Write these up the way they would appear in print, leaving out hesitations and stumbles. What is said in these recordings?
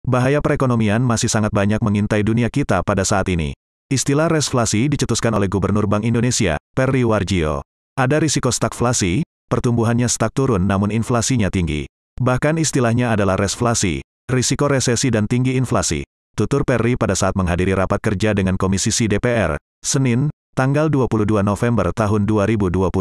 Bahaya perekonomian masih sangat banyak mengintai dunia kita pada saat ini. Istilah resflasi dicetuskan oleh Gubernur Bank Indonesia, Perry Warjio. Ada risiko stagflasi, pertumbuhannya stuck turun namun inflasinya tinggi. Bahkan istilahnya adalah resflasi, risiko resesi dan tinggi inflasi. Tutur Perry pada saat menghadiri rapat kerja dengan Komisi Si DPR, Senin, tanggal 22 November tahun 2022.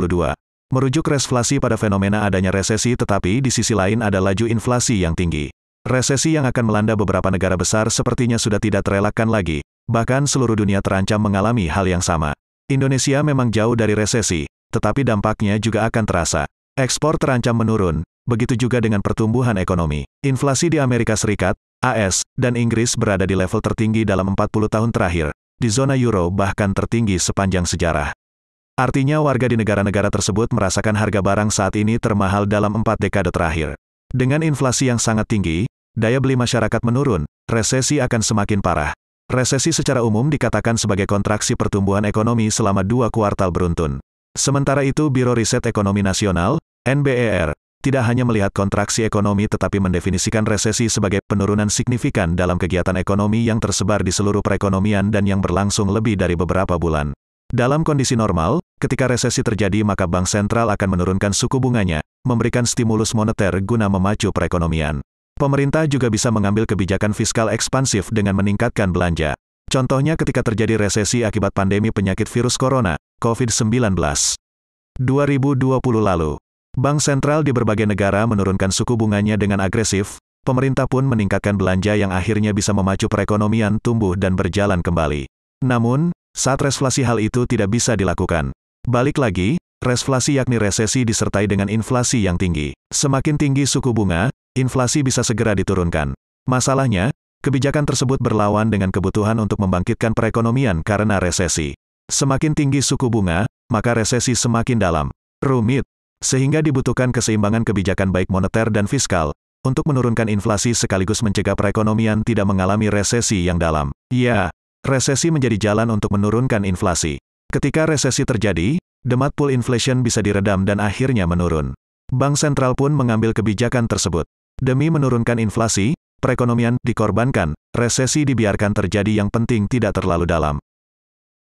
Merujuk resflasi pada fenomena adanya resesi tetapi di sisi lain ada laju inflasi yang tinggi. Resesi yang akan melanda beberapa negara besar sepertinya sudah tidak terelakkan lagi, bahkan seluruh dunia terancam mengalami hal yang sama. Indonesia memang jauh dari resesi, tetapi dampaknya juga akan terasa. Ekspor terancam menurun, begitu juga dengan pertumbuhan ekonomi. Inflasi di Amerika Serikat, AS, dan Inggris berada di level tertinggi dalam 40 tahun terakhir, di zona euro bahkan tertinggi sepanjang sejarah. Artinya warga di negara-negara tersebut merasakan harga barang saat ini termahal dalam 4 dekade terakhir. Dengan inflasi yang sangat tinggi, daya beli masyarakat menurun, resesi akan semakin parah. Resesi secara umum dikatakan sebagai kontraksi pertumbuhan ekonomi selama 2 kuartal beruntun. Sementara itu Biro Riset Ekonomi Nasional, NBER, tidak hanya melihat kontraksi ekonomi tetapi mendefinisikan resesi sebagai penurunan signifikan dalam kegiatan ekonomi yang tersebar di seluruh perekonomian dan yang berlangsung lebih dari beberapa bulan. Dalam kondisi normal, ketika resesi terjadi maka Bank Sentral akan menurunkan suku bunganya, memberikan stimulus moneter guna memacu perekonomian. Pemerintah juga bisa mengambil kebijakan fiskal ekspansif dengan meningkatkan belanja. Contohnya ketika terjadi resesi akibat pandemi penyakit virus corona, COVID-19. 2020 lalu, Bank Sentral di berbagai negara menurunkan suku bunganya dengan agresif, pemerintah pun meningkatkan belanja yang akhirnya bisa memacu perekonomian tumbuh dan berjalan kembali. Namun, saat resflasi hal itu tidak bisa dilakukan. Balik lagi, resflasi yakni resesi disertai dengan inflasi yang tinggi. Semakin tinggi suku bunga, inflasi bisa segera diturunkan. Masalahnya, kebijakan tersebut berlawan dengan kebutuhan untuk membangkitkan perekonomian karena resesi. Semakin tinggi suku bunga, maka resesi semakin dalam, rumit, sehingga dibutuhkan keseimbangan kebijakan baik moneter dan fiskal, untuk menurunkan inflasi sekaligus mencegah perekonomian tidak mengalami resesi yang dalam. Ya, resesi menjadi jalan untuk menurunkan inflasi. Ketika resesi terjadi, demand pull inflation bisa diredam dan akhirnya menurun. Bank Sentral pun mengambil kebijakan tersebut. Demi menurunkan inflasi, perekonomian dikorbankan, resesi dibiarkan terjadi yang penting tidak terlalu dalam.